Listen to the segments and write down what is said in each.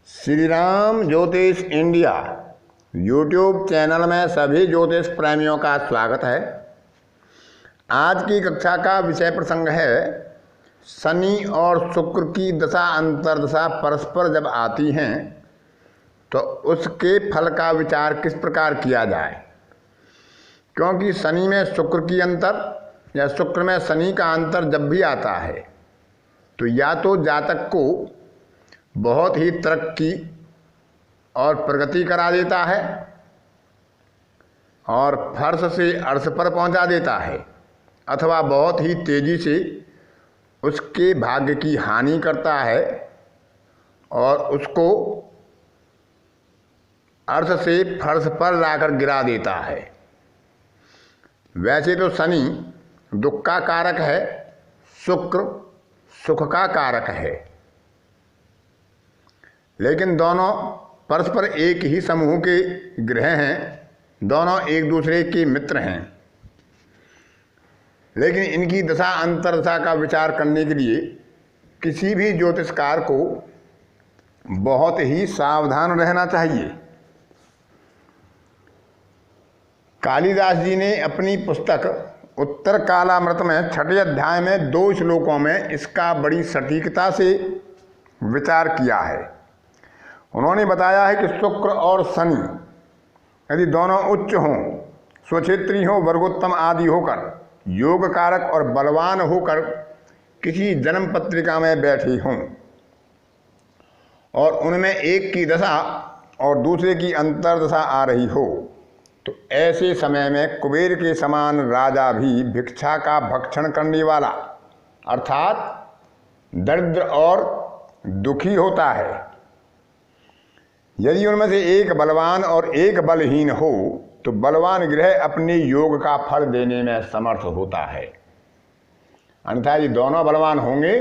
श्री राम ज्योतिष India YouTube channel में सभी ज्योतिष प्रेमियों का स्वागत है। आज की कक्षा का विषय प्रसंग है शनि और शुक्र की दशा अंतर्दशा परस्पर जब आती हैं तो उसके फल का विचार किस प्रकार किया जाए। क्योंकि शनि में शुक्र की अंतर या शुक्र में शनि का अंतर जब भी आता है तो या तो जातक को बहुत ही तरक्की और प्रगति करा देता है और फर्श से अर्श पर पहुंचा देता है, अथवा बहुत ही तेजी से उसके भाग्य की हानि करता है और उसको अर्श से फर्श पर लाकर गिरा देता है। वैसे तो शनि दुख का कारक है, शुक्र सुख का कारक है, लेकिन दोनों परस्पर एक ही समूह के ग्रह हैं, दोनों एक दूसरे के मित्र हैं। लेकिन इनकी दशा अंतर्दशा का विचार करने के लिए किसी भी ज्योतिषकार को बहुत ही सावधान रहना चाहिए। कालिदास जी ने अपनी पुस्तक उत्तर कालामृत में 6ठे अध्याय में 2 श्लोकों में इसका बड़ी सटीकता से विचार किया है। उन्होंने बताया है कि शुक्र और शनि यदि दोनों उच्च हों, स्वक्षेत्री हों, वर्गोत्तम आदि होकर, योग कारक और बलवान होकर किसी जन्म पत्रिका में बैठे हों और उनमें एक की दशा और दूसरे की अंतर्दशा आ रही हो तो ऐसे समय में कुबेर के समान राजा भी भिक्षा का भक्षण करने वाला अर्थात दरिद्र और दुखी होता है। यदि उनमें से एक बलवान और एक बलहीन हो तो बलवान ग्रह अपने योग का फल देने में समर्थ होता है, अन्यथा यदि दोनों बलवान होंगे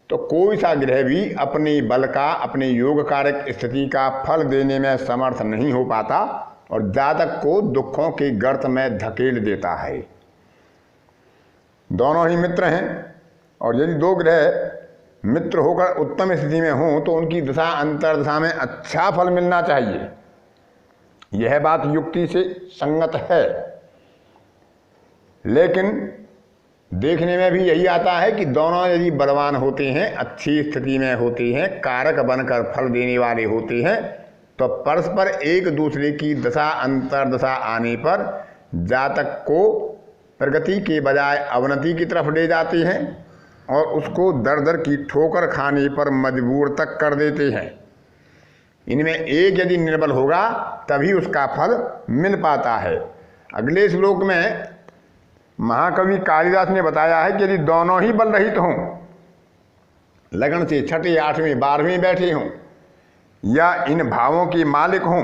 तो कोई सा ग्रह भी अपने बल का, अपने योग कारक स्थिति का फल देने में समर्थ नहीं हो पाता और जातक को दुखों के गर्त में धकेल देता है। दोनों ही मित्र हैं और यदि 2 ग्रह मित्र होकर उत्तम स्थिति में हों तो उनकी दशा अंतर्दशा में अच्छा फल मिलना चाहिए। यह बात युक्ति से संगत है, लेकिन देखने में भी यही आता है कि दोनों यदि बलवान होते हैं, अच्छी स्थिति में होते हैं, कारक बनकर फल देने वाले होते हैं तो परस्पर एक दूसरे की दशा अंतर्दशा आने पर जातक को प्रगति के बजाय अवनति की तरफ ले जाते हैं और उसको दर दर की ठोकर खाने पर मजबूर तक कर देते हैं। इनमें एक यदि निर्बल होगा तभी उसका फल मिल पाता है। अगले श्लोक में महाकवि कालिदास ने बताया है कि यदि दोनों ही बल रहित हों, लगन से 6ठे 8वें 12वें बैठे हों, या इन भावों के मालिक हों,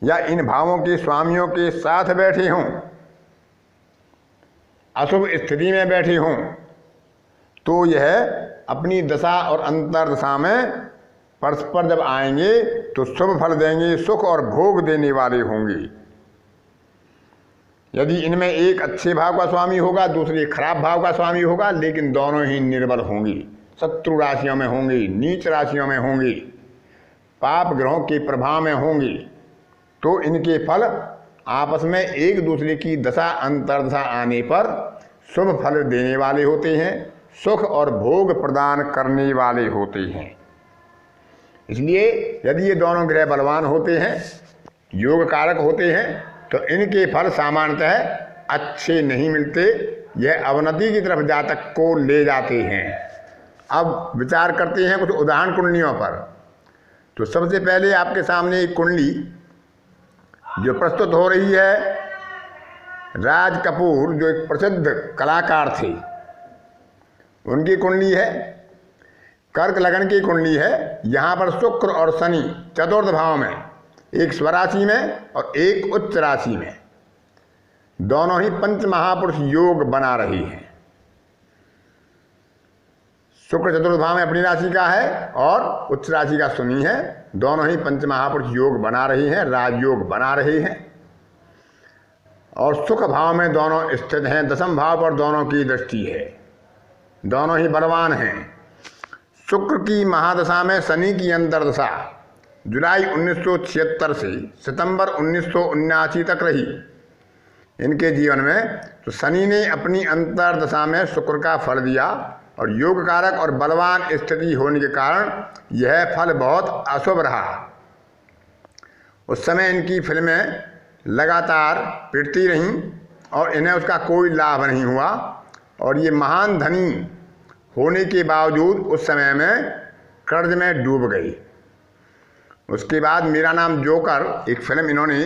या इन भावों के स्वामियों के साथ बैठे हों, अशुभ स्थिति में बैठे हों, तो यह अपनी दशा और अंतर्दशा में परस्पर जब आएंगे तो शुभ फल देंगे, सुख और भोग देने वाले होंगे। यदि इनमें एक अच्छे भाव का स्वामी होगा, दूसरे खराब भाव का स्वामी होगा, लेकिन दोनों ही निर्बल होंगे, शत्रु राशियों में होंगे, नीच राशियों में होंगे, पाप ग्रहों के प्रभाव में होंगे, तो इनके फल आपस में एक दूसरे की दशा अंतर्दशा आने पर शुभ फल देने वाले होते हैं, सुख और भोग प्रदान करने वाले होते हैं। इसलिए यदि ये दोनों ग्रह बलवान होते हैं, योग कारक होते हैं, तो इनके फल सामान्यतः अच्छे नहीं मिलते, यह अवनति की तरफ जातक को ले जाते हैं। अब विचार करते हैं कुछ उदाहरण कुंडलियों पर। तो सबसे पहले आपके सामने एक कुंडली जो प्रस्तुत हो रही है, राज कपूर जो एक प्रसिद्ध कलाकार थे उनकी कुंडली है, कर्क लगन की कुंडली है। यहाँ पर शुक्र और शनि चतुर्थ भाव में, एक स्वराशि में और एक उच्च राशि में, दोनों ही पंच महापुरुष योग बना रही हैं। शुक्र चतुर्थ भाव में अपनी राशि का है और उच्च राशि का शनि है, दोनों ही पंच महापुरुष योग बना रही हैं, राजयोग बना रहे हैं और सुख भाव में दोनों स्थित हैं। 10वें भाव पर दोनों की दृष्टि है, दोनों ही बलवान हैं। शुक्र की महादशा में शनि की अंतर्दशा जुलाई 1976 से सितंबर 1979 तक रही इनके जीवन में। तो शनि ने अपनी अंतर्दशा में शुक्र का फल दिया और योग कारक और बलवान स्थिति होने के कारण यह फल बहुत अशुभ रहा। उस समय इनकी फिल्में लगातार पिटती रहीं और इन्हें उसका कोई लाभ नहीं हुआ और ये महान धनी होने के बावजूद उस समय में कर्ज में डूब गई। उसके बाद मेरा नाम जोकर एक फिल्म इन्होंने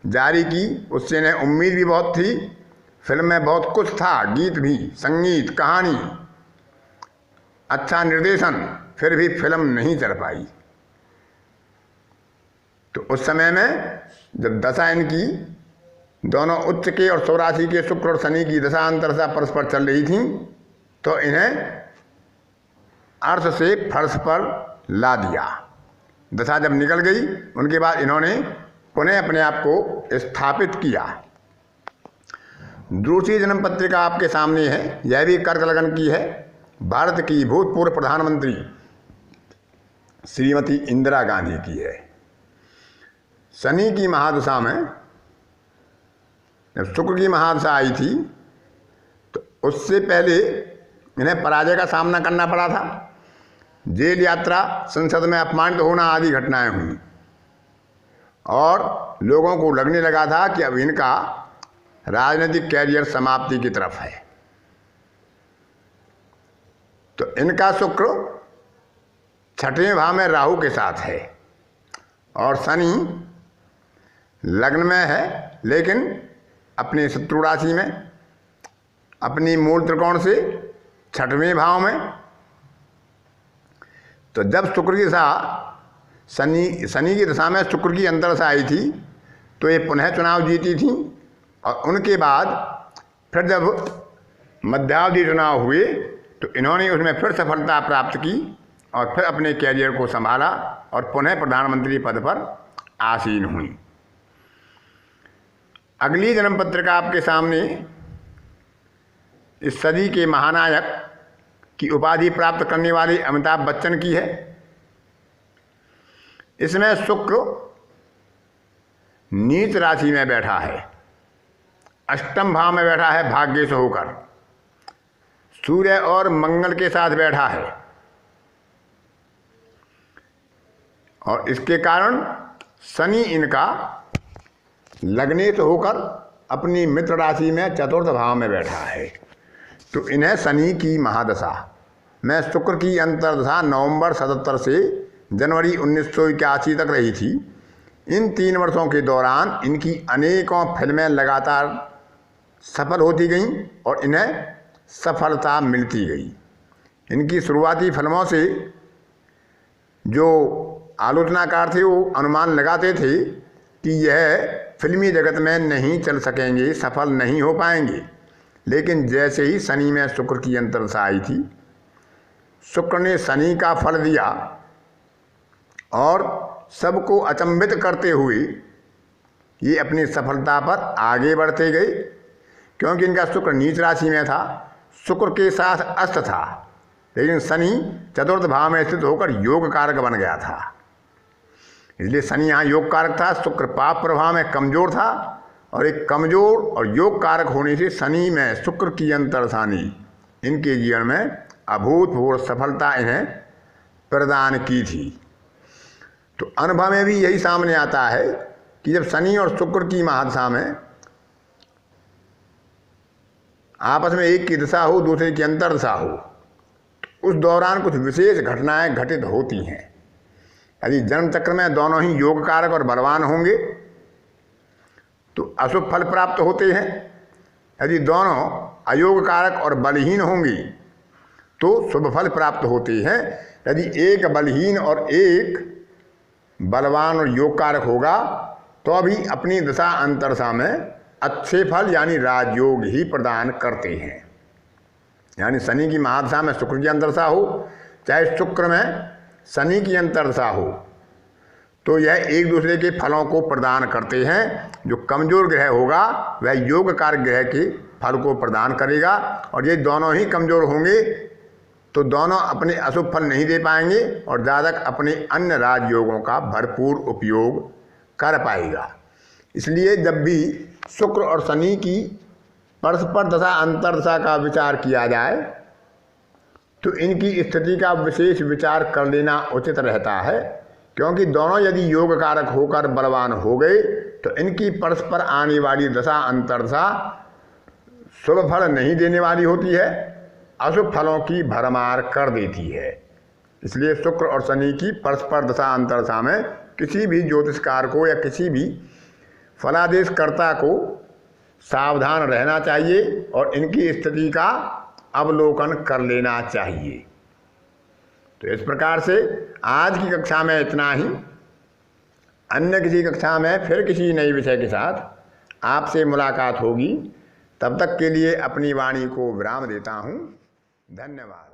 जारी की, उससे इन्हें उम्मीद भी बहुत थी। फिल्म में बहुत कुछ था, गीत भी, संगीत, कहानी, अच्छा निर्देशन, फिर भी फिल्म नहीं चल पाई। तो उस समय में जब दशा इनकी दोनों उच्च के और 84 के शुक्र और शनि की दशा अंतरदशा परस्पर चल रही थी तो इन्हें अर्थ से फर्श पर ला दिया। दशा जब निकल गई उनके बाद इन्होंने पुनः अपने आप को स्थापित किया। दूसरी जन्म पत्रिका आपके सामने है, यह भी कर्क लगन की है। भारत की भूतपूर्व प्रधानमंत्री श्रीमती इंदिरा गांधी की है। शनि की महादशा में जब शुक्र की महादशा आई थी तो उससे पहले इन्हें पराजय का सामना करना पड़ा था। जेल यात्रा, संसद में अपमानित होना आदि घटनाएं हुई और लोगों को लगने लगा था कि अब इनका राजनीतिक कैरियर समाप्ति की तरफ है। तो इनका शुक्र 6वें भाव में राहु के साथ है और शनि लग्न में है लेकिन अपनी शत्रु राशि में, अपनी मूल त्रिकोण से 6वें भाव में। तो जब शुक्र की दशा शनि की दशा में शुक्र की अंतर्दशा आई थी तो ये पुनः चुनाव जीती थी और उनके बाद फिर जब मध्यावधि चुनाव हुए तो इन्होंने उसमें फिर सफलता प्राप्त की और फिर अपने कैरियर को संभाला और पुनः प्रधानमंत्री पद पर आसीन हुई। अगली जन्म पत्रिका आपके सामने इस सदी के महानायक की उपाधि प्राप्त करने वाले अमिताभ बच्चन की है। इसमें शुक्र नीच राशि में बैठा है, अष्टम भाव में बैठा है भाग्य से होकर, सूर्य और मंगल के साथ बैठा है और इसके कारण शनि इनका लग्ने से होकर अपनी मित्र राशि में चतुर्थ भाव में बैठा है। तो इन्हें शनि की महादशा में शुक्र की अंतर्दशा नवंबर 77 से जनवरी 1981 तक रही थी। इन 3 वर्षों के दौरान इनकी अनेकों फिल्में लगातार सफल होती गईं और इन्हें सफलता मिलती गई। इनकी शुरुआती फिल्मों से जो आलोचनाकार थे वो अनुमान लगाते थे कि यह फिल्मी जगत में नहीं चल सकेंगे, सफल नहीं हो पाएंगे। लेकिन जैसे ही शनि में शुक्र की अंतर्दशा आई थी, शुक्र ने शनि का फल दिया और सबको अचंभित करते हुए ये अपनी सफलता पर आगे बढ़ते गए। क्योंकि इनका शुक्र नीच राशि में था, शुक्र के साथ अस्त था, लेकिन शनि चतुर्थ भाव में स्थित होकर योग कारक बन गया था। इसलिए शनि यहाँ योग कारक था, शुक्र पाप प्रभाव में कमजोर था और एक कमजोर और योग कारक होने से शनि में शुक्र की अंतर्दशा ने इनके जीवन में अभूतपूर्व सफलता इन्हें प्रदान की थी। तो अनुभव में भी यही सामने आता है कि जब शनि और शुक्र की महादशा में आपस में एक की दशा हो, दूसरे की अंतर्दशा हो, तो उस दौरान कुछ विशेष घटनाएं घटित होती हैं। यदि जन्म चक्र में दोनों ही योग कारक और बलवान होंगे तो अशुभ फल प्राप्त होते हैं। यदि दोनों अयोग कारक और बलहीन होंगे तो शुभ फल प्राप्त होते हैं। यदि एक बलहीन और एक बलवान और योग कारक होगा तो अभी अपनी दशा अंतर्दशा में अच्छे फल यानी राजयोग ही प्रदान करते हैं। यानी शनि की महादशा में शुक्र की अंतर्दशा हो, चाहे शुक्र में शनि की अंतर्दशा हो, तो यह एक दूसरे के फलों को प्रदान करते हैं। जो कमजोर ग्रह होगा वह योग कारक ग्रह के फल को प्रदान करेगा और ये दोनों ही कमजोर होंगे तो दोनों अपने अशुभ फल नहीं दे पाएंगे और जातक अपने अन्य राजयोगों का भरपूर उपयोग कर पाएगा। इसलिए जब भी शुक्र और शनि की परस्पर दशा अंतर्दशा का विचार किया जाए तो इनकी स्थिति का विशेष विचार कर लेना उचित रहता है, क्योंकि दोनों यदि योग कारक होकर बलवान हो गए तो इनकी परस्पर आने वाली दशा अंतर्दशा शुभ फल नहीं देने वाली होती है, अशुभ फलों की भरमार कर देती है। इसलिए शुक्र और शनि की परस्पर दशा अंतर्दशा में किसी भी ज्योतिषकार को या किसी भी फलादेशकर्ता को सावधान रहना चाहिए और इनकी स्थिति का अवलोकन कर लेना चाहिए। तो इस प्रकार से आज की कक्षा में इतना ही। अन्य किसी कक्षा में फिर किसी नए विषय के साथ आपसे मुलाकात होगी। तब तक के लिए अपनी वाणी को विराम देता हूँ। धन्यवाद।